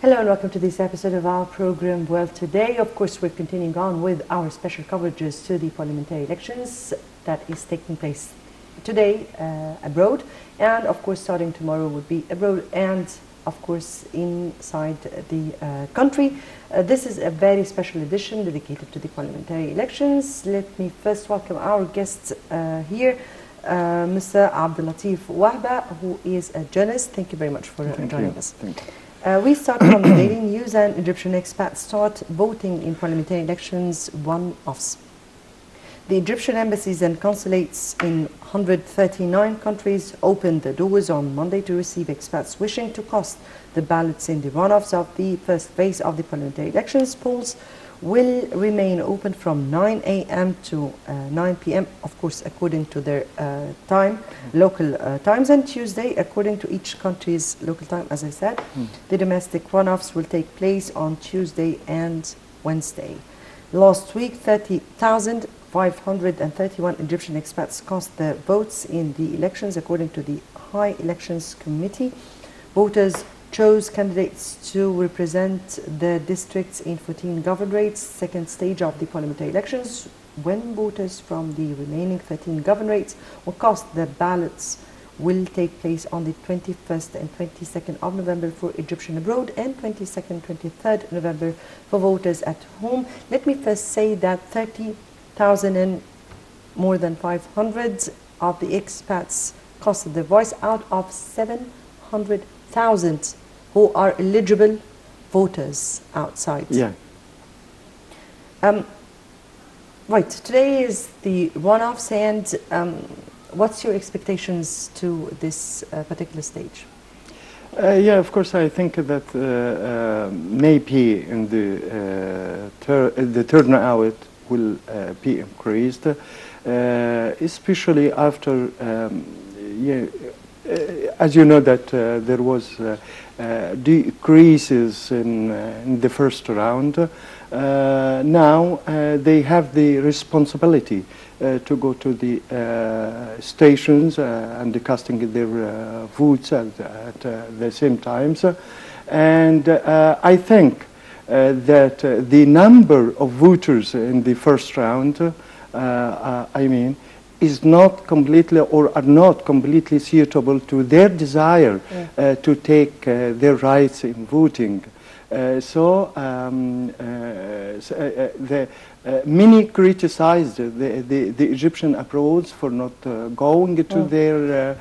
Hello and welcome to this episode of our program. Well, today, of course, we're continuing on with our special coverages to the parliamentary elections that is taking place today abroad, and of course starting tomorrow would be abroad and of course inside the country. This is a very special edition dedicated to the parliamentary elections. Let me first welcome our guests here, Mr. Abdellatif Wahba, who is a journalist. Thank you very much for joining us. Thank you. We start from the daily news, and Egyptian expats start voting in parliamentary elections one-offs. The Egyptian embassies and consulates in 139 countries opened the doors on Monday to receive expats wishing to cast the ballots in the runoffs of the first phase of the parliamentary elections. Polls will remain open from 9 a.m. to 9 p.m., of course, according to their local times, and Tuesday, according to each country's local time, as I said. The domestic runoffs will take place on Tuesday and Wednesday. Last week, 30,531 Egyptian expats cast their votes in the elections, according to the High Elections Committee. Voters chose candidates to represent the districts in 14 governorates, second stage of the parliamentary elections, when voters from the remaining 13 governorates will cast their ballots will take place on the 21st and 22nd of November for Egyptian abroad, and 22nd, 23rd November for voters at home. Let me first say that 30,000 and more than 500 of the expats casted their voice out of 700,000 who are eligible voters outside. Yeah. Right, today is the runoffs, and what's your expectations to this particular stage? Yeah, of course, I think that maybe in the turnout will be increased, especially after, as you know, that there was decreases in the first round. Now they have the responsibility to go to the stations and casting their votes at the same times. And I think that the number of voters in the first round, is not completely or are not completely suitable to their desire to take their rights in voting. Many criticized the Egyptian approach for not going to their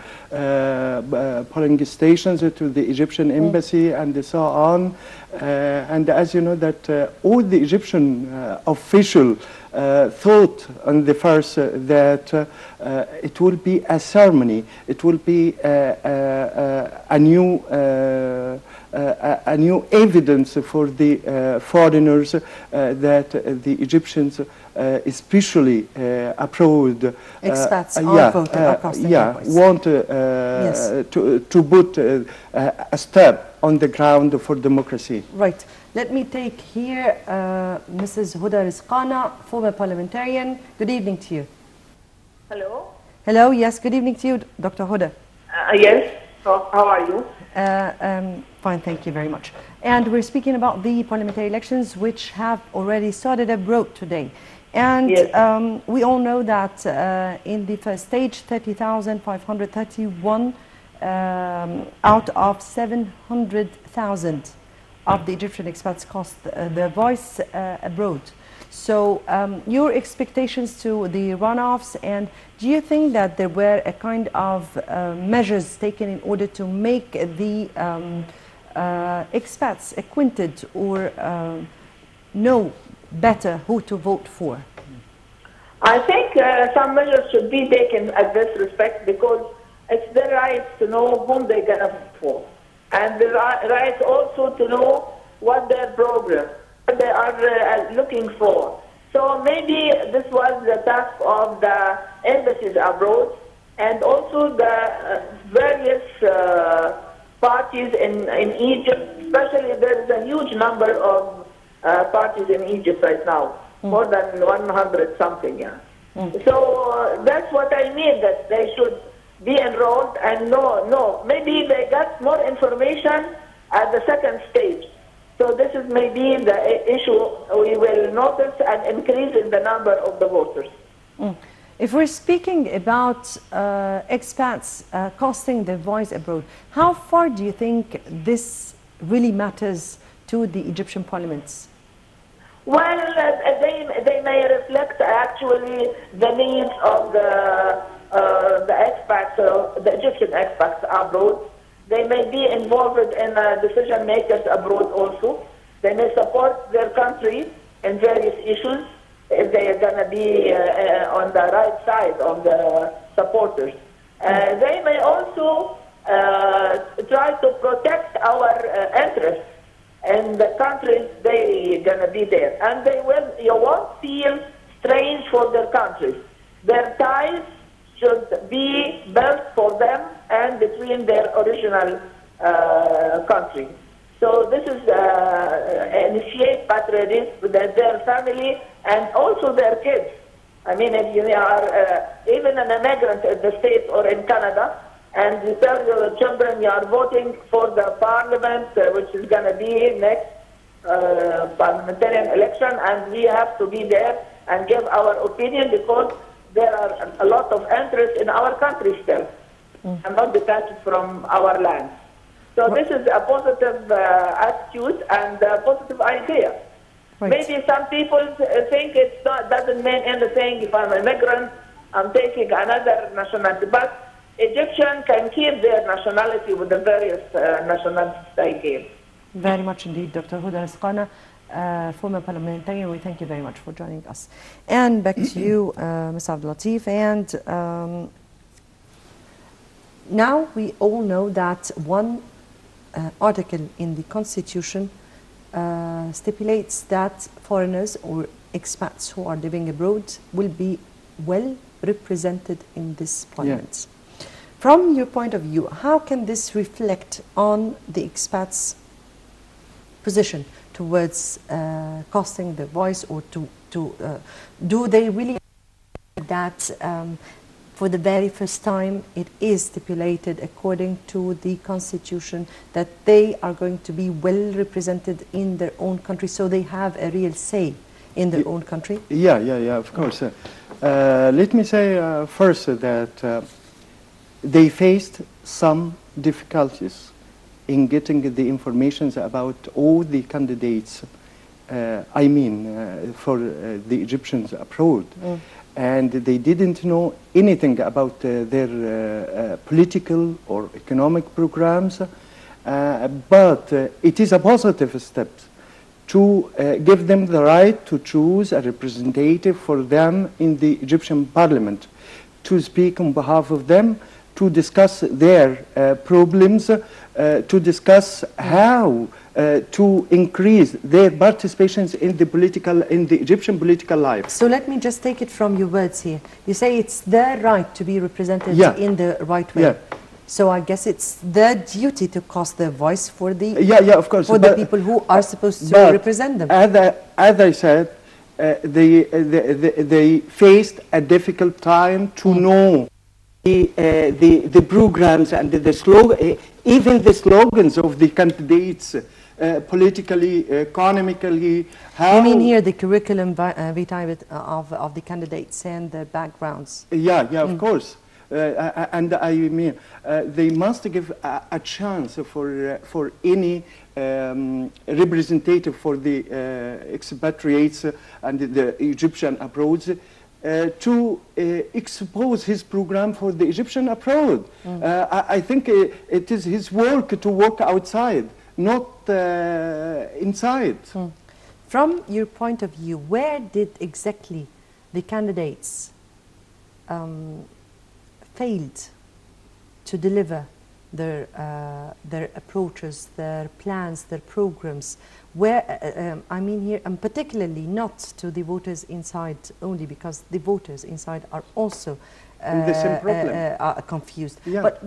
polling stations, to the Egyptian embassy, and so on. And as you know, that all the Egyptian officials thought on the first that it will be a ceremony, it will be a new evidence for the foreigners that the Egyptians, especially abroad, expats want to put a step on the ground for democracy. Right. Let me take here Mrs. Huda Rizqana, former parliamentarian. Good evening to you. Hello. Hello. Yes. Good evening to you, Dr. Huda. Yes. How are you? Fine, thank you very much. And we're speaking about the parliamentary elections, which have already started abroad today. And yes. We all know that in the first stage, 30,531 out of 700,000 of the Egyptian expats cast their voice abroad. So your expectations to the runoffs, and do you think that there were a kind of measures taken in order to make the expats acquainted or know better who to vote for? I think some measures should be taken at this respect, because it's their right to know whom they're going to vote for, and the right also to know what their program, what they are looking for. So maybe this was the task of the embassies abroad, and also the various parties in Egypt. Especially, there is a huge number of parties in Egypt right now, more than 100 something. Yeah. So that's what I mean, that they should be enrolled and know. Maybe they got more information at the second stage. So this is maybe the issue we will notice an increase in the number of the voters. If we're speaking about expats casting their voice abroad, how far do you think this really matters to the Egyptian parliaments? Well, they may reflect actually the needs of the expats, the Egyptian expats abroad. They may be involved in decision makers abroad also. They may support their country in various issues if they are going to be on the right side of the supporters. They may also try to protect our interests in the countries they are going to be there. And you won't feel strange for their countries. Their ties should be built for them and between their original country. So this is initiate patriotism with their family and also their kids. I mean, if you are even an immigrant in the States or in Canada, and you tell your children you are voting for the parliament, which is going to be next parliamentarian election, and we have to be there and give our opinion because there are a lot of interest in our country still, and not detached from our land. So this is a positive attitude and a positive idea. Right. Maybe some people think it doesn't mean anything if I'm an immigrant, I'm taking another nationality. But Egyptians can keep their nationality with the various nationalities they gave. Very much indeed, Dr. Huda Rizqana, former parliamentarian. We thank you very much for joining us. And back to you, Mr. Abdellatif. And now we all know that one article in the Constitution stipulates that foreigners or expats who are living abroad will be well represented in this parliament. Yeah. From your point of view, how can this reflect on the expats' position towards casting their voice, or do they really that for the very first time it is stipulated according to the Constitution that they are going to be well represented in their own country, so they have a real say in their own country? Yeah, of course. Let me say first that they faced some difficulties in getting the information about all the candidates, for the Egyptians abroad. And they didn't know anything about their political or economic programs, but it is a positive step to give them the right to choose a representative for them in the Egyptian parliament, to speak on behalf of them, to discuss their problems, to discuss how to increase their participations in the Egyptian political life. So let me just take it from your words here. You say it's their right to be represented in the right way. So I guess it's their duty to cast their voice for the of course, for the people who are supposed to represent them. As I said, they faced a difficult time to know the programs and the slogan, even the slogans of the candidates, politically, economically. How you mean here the curriculum vitae of the candidates and their backgrounds? Of course. And I mean, they must give a chance for any representative for the expatriates and the Egyptian abroad to expose his program for the Egyptian abroad. I think it is his work to work outside, not inside. From your point of view, where did exactly the candidates failed to deliver their approaches, their plans, their programs? Where I mean here, and particularly not to the voters inside only, because the voters inside are also the same problem. Confused. But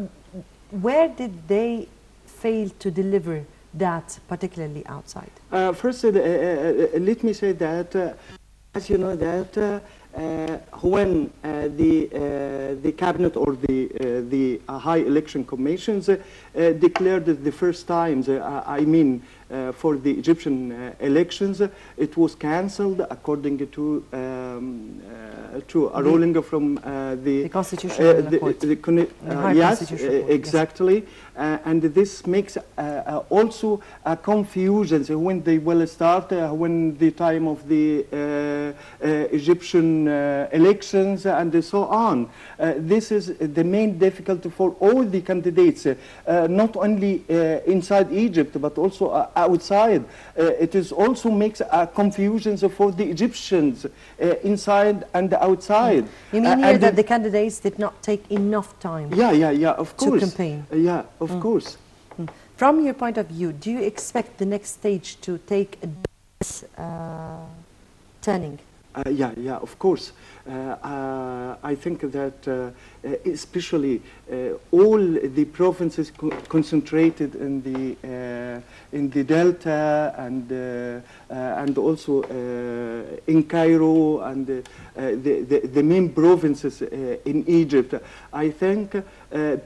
where did they fail to deliver that, particularly outside? First, let me say that, as you know, that when the cabinet or the high election commissions declared the first times, for the Egyptian elections. It was cancelled according to a ruling from the Constitutional Court. Yes, exactly. And this makes also a confusion when they will start, when the time of the Egyptian elections and so on. This is the main difficulty for all the candidates, not only inside Egypt but also outside. It is also makes a confusion for the Egyptians inside and outside. You mean here that the candidates did not take enough time of course. to campaign? Of course. From your point of view, do you expect the next stage to take this turning? Of course. I think that especially all the provinces concentrated in the Delta and also in Cairo and the main provinces in Egypt. I think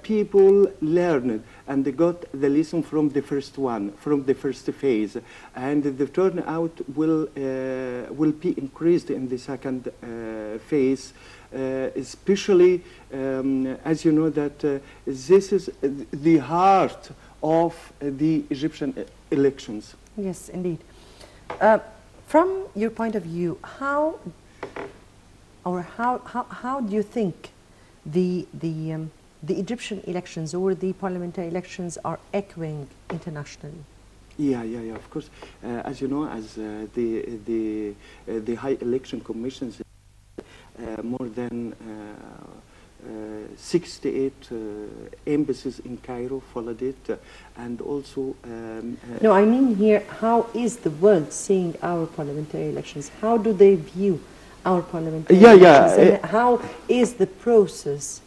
people learned and they got the lesson from the first one, from the first phase, and the turnout will be increased in the second phase, especially as you know that this is the heart of the Egyptian elections. Yes, indeed. From your point of view, how do you think the Egyptian elections or the parliamentary elections are echoing internationally? Of course. As you know, as the High Election Commissions, more than 68 embassies in Cairo followed it, and also... no, I mean here, how is the world seeing our parliamentary elections? How do they view our parliamentary elections? And how is the process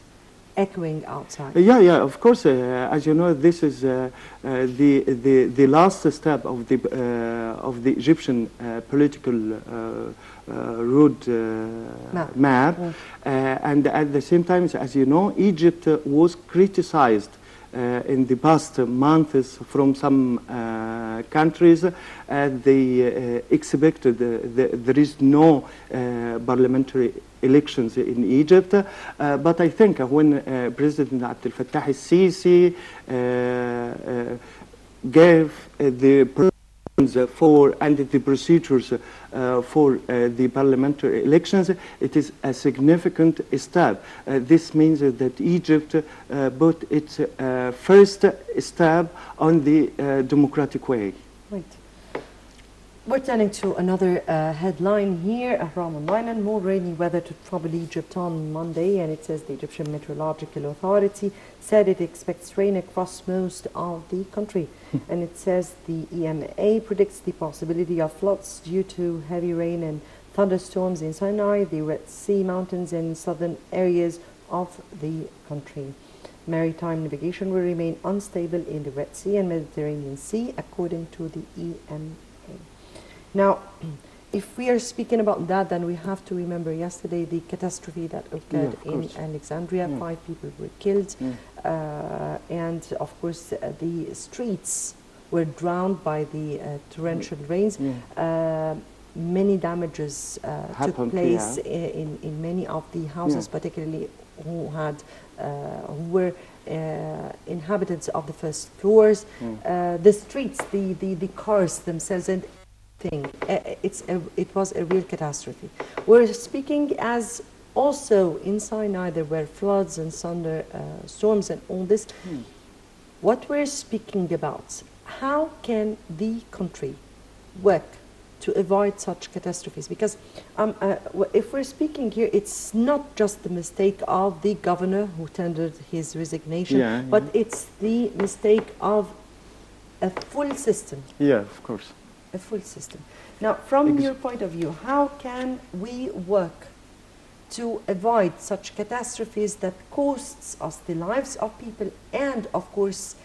echoing outside? Of course. As you know, this is the last step of the Egyptian political road map, and at the same time, as you know, Egypt was criticized in the past months from some countries. They expected there is no parliamentary elections in Egypt, but I think when President Abdel Fattah al-Sisi gave the for and the procedures for the parliamentary elections, it is a significant step. This means that Egypt put its first step on the democratic way. Right. We're turning to another headline here from online, and more rainy weather to trouble Egypt on Monday, and it says the Egyptian Meteorological Authority said it expects rain across most of the country. And it says the EMA predicts the possibility of floods due to heavy rain and thunderstorms in Sinai, the Red Sea mountains and southern areas of the country. Maritime navigation will remain unstable in the Red Sea and Mediterranean Sea, according to the EMA. Now, if we are speaking about that, then we have to remember yesterday the catastrophe that occurred in Alexandria. 5 people were killed, and of course the streets were drowned by the torrential rains. Many damages took place in many of the houses, particularly who were inhabitants of the first floors. The streets, the cars themselves, and it was a real catastrophe. We're speaking as also in Sinai there were floods and storms and all this. What we're speaking about, how can the country work to avoid such catastrophes? Because if we're speaking here, it's not just the mistake of the governor who tendered his resignation, but it's the mistake of a full system. Of course. A full system. Now, from your point of view, how can we work to avoid such catastrophes that costs us the lives of people and, of course,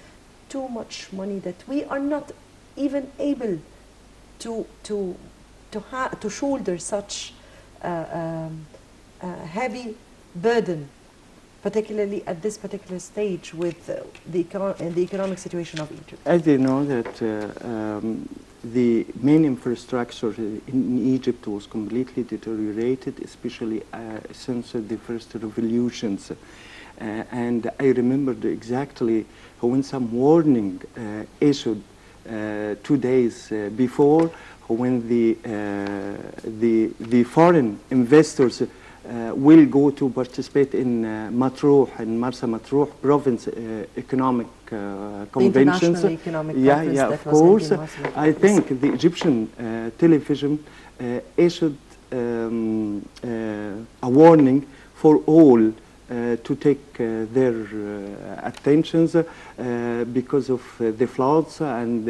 too much money that we are not even able to shoulder such a heavy burden particularly at this particular stage with the economic situation of Egypt? As you know that the main infrastructure in Egypt was completely deteriorated, especially since the first revolutions. And I remembered exactly when some warning issued 2 days before, when the foreign investors will go to participate in Matruh, in Marsa Matruh province economic conventions. International economic Yeah, conference yeah, that of was held in course. Marsa Matruh. I think the Egyptian television issued a warning for all to take their attentions because of the floods and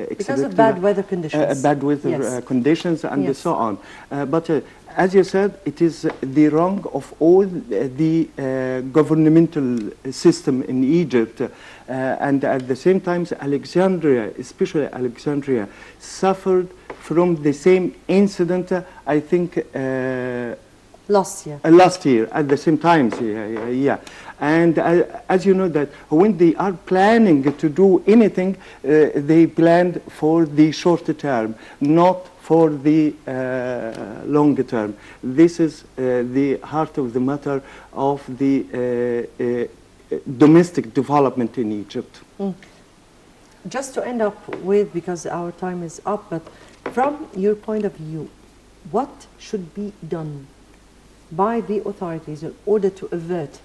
because of bad weather conditions. bad weather Yes. conditions and Yes. so on. But as you said, it is the wrong of all the governmental system in Egypt. And at the same time, Alexandria, especially Alexandria, suffered from the same incident, I think, Last year. last year at the same time. Yeah. And as you know that when they are planning to do anything, they planned for the short term, not for the longer term. This is the heart of the matter of the domestic development in Egypt. Just to end up with, because our time is up, but from your point of view, what should be done by the authorities in order to avert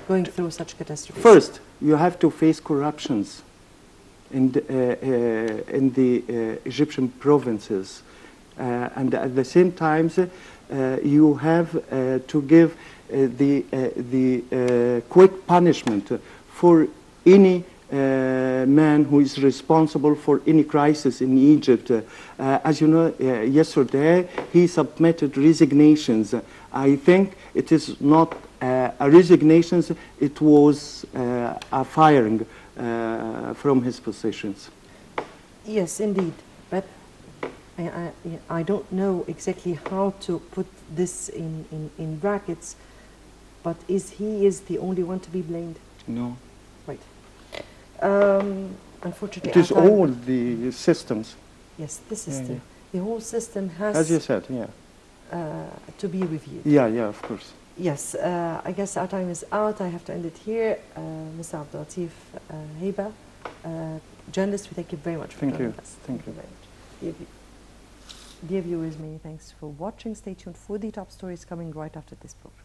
going through such catastrophes? First, you have to face corruptions in the Egyptian provinces. And at the same time, you have to give the quick punishment for any man who is responsible for any crisis in Egypt. As you know, yesterday he submitted resignations. I think it is not a resignation, it was a firing from his positions. Yes, indeed. But I don't know exactly how to put this in brackets, but he is the only one to be blamed? No. Right. Unfortunately, it is all the systems. Yes, the system. The whole system has, as you said, to be reviewed. Yeah, of course. Yes, I guess our time is out. I have to end it here. Mr. Abdellatif Wahba, journalist, we thank you very much for joining us. Thank you very much. Dear viewers, many thanks for watching. Stay tuned for the top stories coming right after this program.